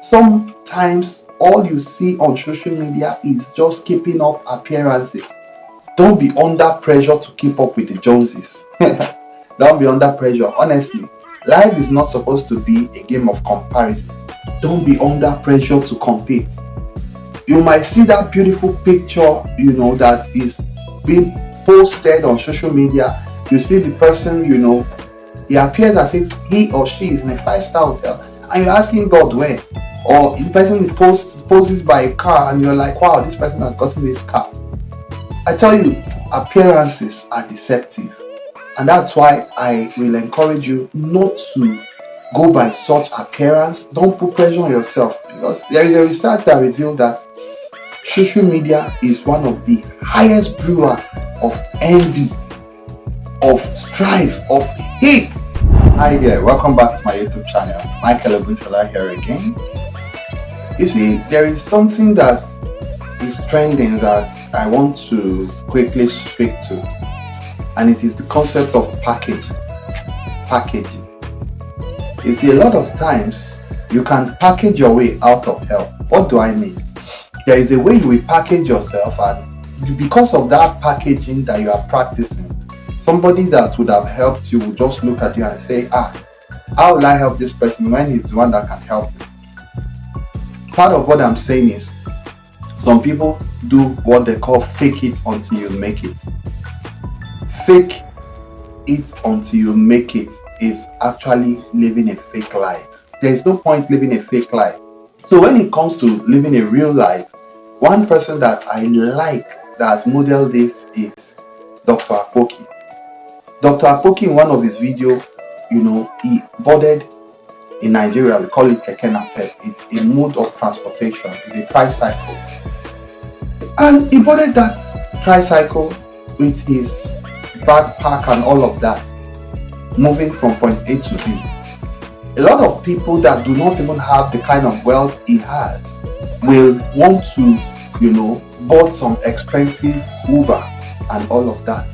Sometimes all you see on social media is just keeping up appearances. Don't be under pressure to keep up with the Joneses. Don't be under pressure. Honestly, life is not supposed to be a game of comparison. Don't be under pressure to compete. You might see that beautiful picture, that is being posted on social media. You see the person, he appears as if he or she is in a 5-star hotel, and you're asking God where. Or the person poses by a car, and you're like, wow, this person has gotten this car. I tell you, appearances are deceptive. And that's why I will encourage you not to go by such appearance. Don't put pressure on yourself, because there is a research that revealed that social media is one of the highest brewer of envy, of strife, of hate. Hi there, welcome back to my YouTube channel. Michael Ogunshola here again. You see, there is something that is trending that I want to quickly speak to, and it is the concept of packaging. You see, a lot of times you can package your way out of help. What do I mean? There is a way you will package yourself, and because of that packaging that you are practicing, somebody that would have helped you will just look at you and say, how will I help this person when he's the one that can help me? Part of what I'm saying is, some people do what they call fake it until you make it. Fake it until you make it is actually living a fake life. There is no point living a fake life. So when it comes to living a real life, one person that I like that has modeled this is Dr. Apoki. Dr. Apoki, in one of his videos, he boarded in Nigeria, we call it Keke Napep. It's a mode of transportation, it's a tricycle. And he boarded that tricycle with his backpack and all of that, moving from point A to B. A lot of people that do not even have the kind of wealth he has will want to, board some expensive Uber and all of that.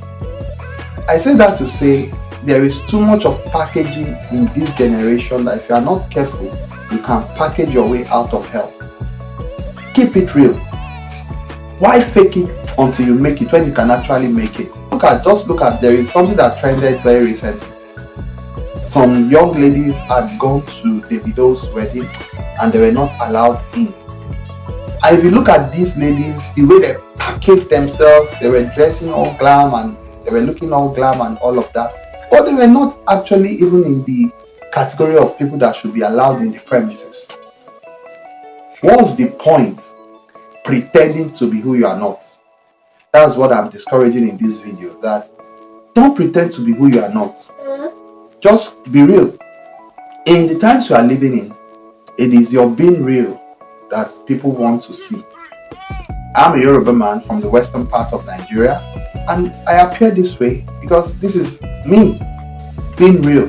I say that to say there is too much of packaging in this generation that if you are not careful, you can package your way out of help. Keep it real. Why fake it until you make it when you can actually make it? Just look at, there is something that trended very recently. Some young ladies had gone to Davido's wedding and they were not allowed in. And if you look at these ladies, the way they packaged themselves, they were dressing all glam and they were looking all glam and all of that. But they were not actually even in the category of people that should be allowed in the premises. What's the point pretending to be who you are not? That's what I'm discouraging in this video. That don't pretend to be who you are not. Just be real. In the times you are living in, it is your being real that people want to see. I'm a Yoruba man from the western part of Nigeria, and I appear this way because this is me being real.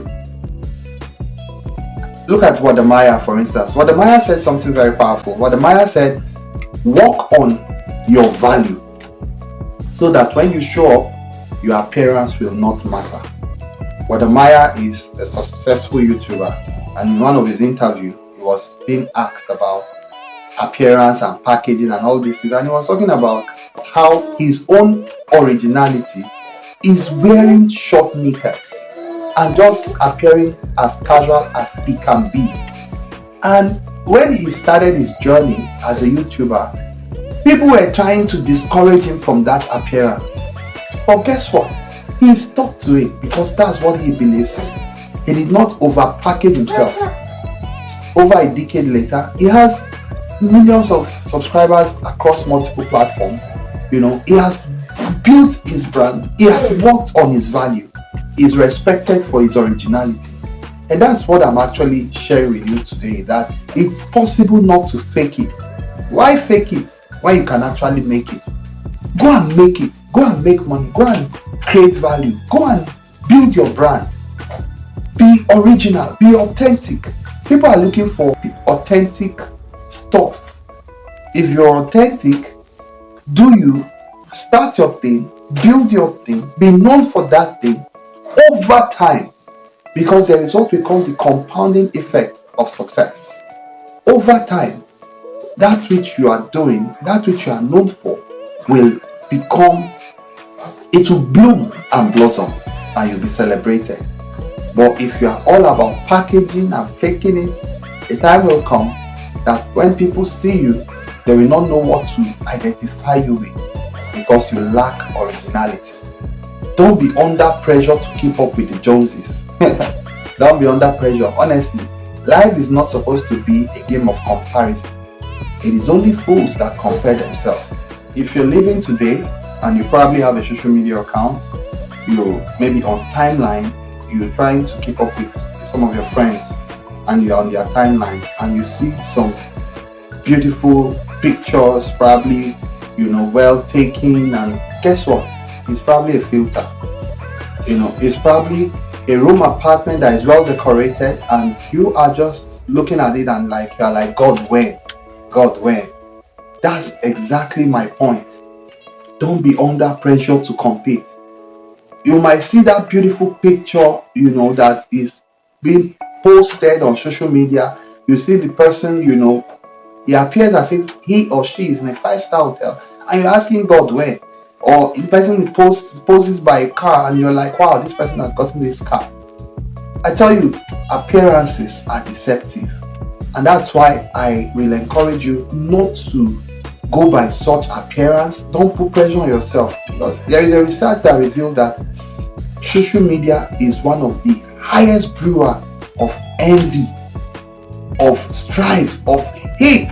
Look at Wadamaya, for instance. Wadamaya said something very powerful. Wadamaya said, work on your value so that when you show up, your appearance will not matter. Wadamaya is a successful YouTuber, and in one of his interviews, he was being asked about appearance and packaging and all these things, and he was talking about how his own originality is wearing short knickers and just appearing as casual as he can be. And when he started his journey as a YouTuber, people were trying to discourage him from that appearance. But guess what? He stuck to it because that's what he believes in. He did not overpackage himself. Over a decade later, he has millions of subscribers across multiple platforms. He has built his brand. He has worked on his value. He is respected for his originality. And that's what I'm actually sharing with you today, that it's possible not to fake it. Why fake it when you can actually make it? Go and make it. Go and make money. Go and create value. Go and build your brand. Be original. Be authentic. People are looking for authentic stuff. If you're authentic, do you start your thing, build your thing, be known for that thing over time, because there is what we call the compounding effect of success. Over time, that which you are doing, that which you are known for, will become, it will bloom and blossom, and you'll be celebrated. But if you are all about packaging and faking it, the time will come that when people see you, they will not know what to identify you with because you lack originality. Don't be under pressure to keep up with the Joneses. Don't be under pressure. Honestly, life is not supposed to be a game of comparison. It is only fools that compare themselves. If you're living today and you probably have a social media account, you maybe on timeline, you're trying to keep up with some of your friends and you're on their timeline and you see some beautiful pictures, probably, well taken, and guess what? It's probably a filter. It's probably a room apartment that is well decorated and you are just looking at it and you're like, God, when? God, when? That's exactly my point. Don't be under pressure to compete. You might see that beautiful picture, that is being posted on social media. You see the person, he appears as if he or she is in a 5-star hotel, and you're asking God when. Or the person poses by a car, and you're like, wow, this person has gotten this car. I tell you, appearances are deceptive, and that's why I will encourage you not to go by such appearance. Don't put pressure on yourself, because there is a research that revealed that social media is one of the highest brewer of envy, of strife, of hate,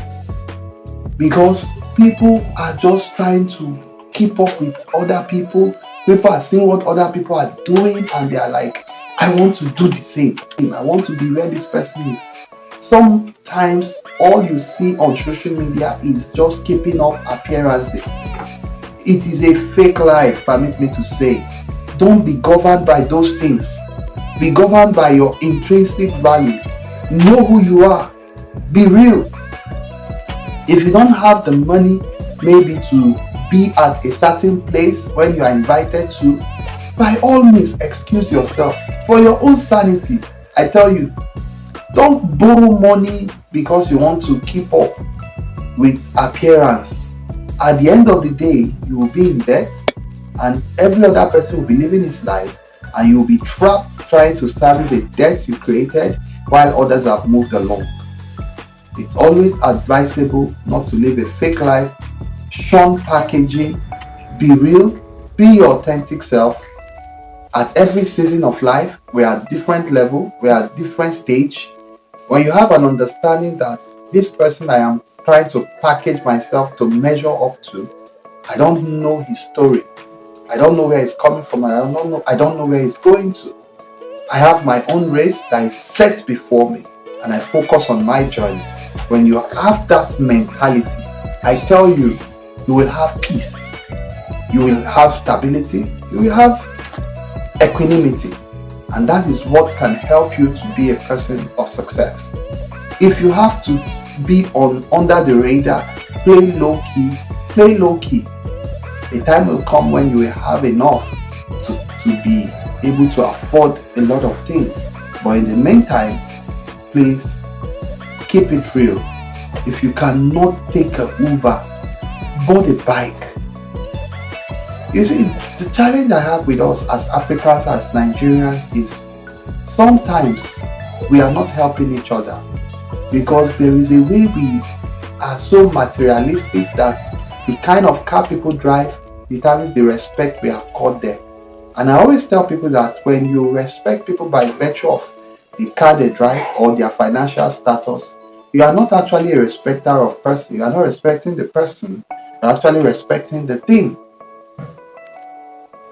because people are just trying to keep up with other people. People are seeing what other people are doing and they are like, I want to do the same. I want to be where this person is. Sometimes all you see on social media is just keeping up appearances. It is a fake life, permit me to say. Don't be governed by those things. Be governed by your intrinsic value. Know who you are. Be real. If you don't have the money maybe to be at a certain place when you are invited to, by all means excuse yourself for your own sanity. I tell you, don't borrow money because you want to keep up with appearance. At the end of the day, you will be in debt and every other person will be living his life and you will be trapped trying to service a debt you created while others have moved along. It's always advisable not to live a fake life. Shun packaging. Be real. Be your authentic self. At every season of life, we are at different level, we are at different stage. When you have an understanding that this person I am trying to package myself to measure up to, I don't know his story. I don't know where he's coming from. I don't know where he's going to. I have my own race that is set before me and I focus on my journey. When you have that mentality, I tell you, you will have peace. You will have stability. You will have equanimity. And that is what can help you to be a person of success. If you have to be under the radar, play low key. A time will come when you will have enough to be able to afford a lot of things. But in the meantime, please keep it real. If you cannot take an Uber, board a bike. You see, the challenge I have with us as Africans, as Nigerians, is sometimes we are not helping each other because there is a way we are so materialistic that the kind of car people drive determines the respect we accord them. And I always tell people that when you respect people by virtue of the car they drive or their financial status, you are not actually a respecter of person. You are not respecting the person. You are actually respecting the thing.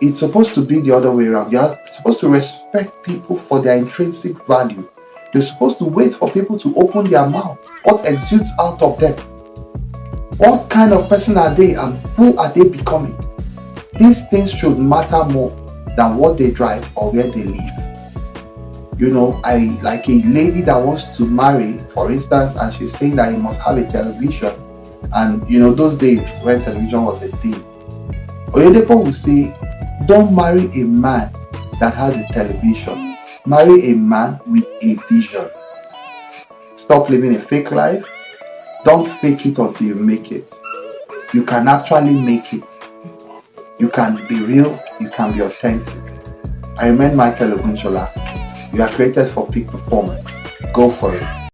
It's supposed to be the other way around. You are supposed to respect people for their intrinsic value. You're supposed to wait for people to open their mouths. What exudes out of them? What kind of person are they and who are they becoming? These things should matter more than what they drive or where they live. I like a lady that wants to marry, for instance, and she's saying that he must have a television. And those days when television was a thing, Oyedepo will say, don't marry a man that has a television. Marry a man with a vision. Stop living a fake life. Don't fake it until you make it. You can actually make it. You can be real. You can be authentic. I remain Michael Ogunjola. You are created for peak performance. Go for it.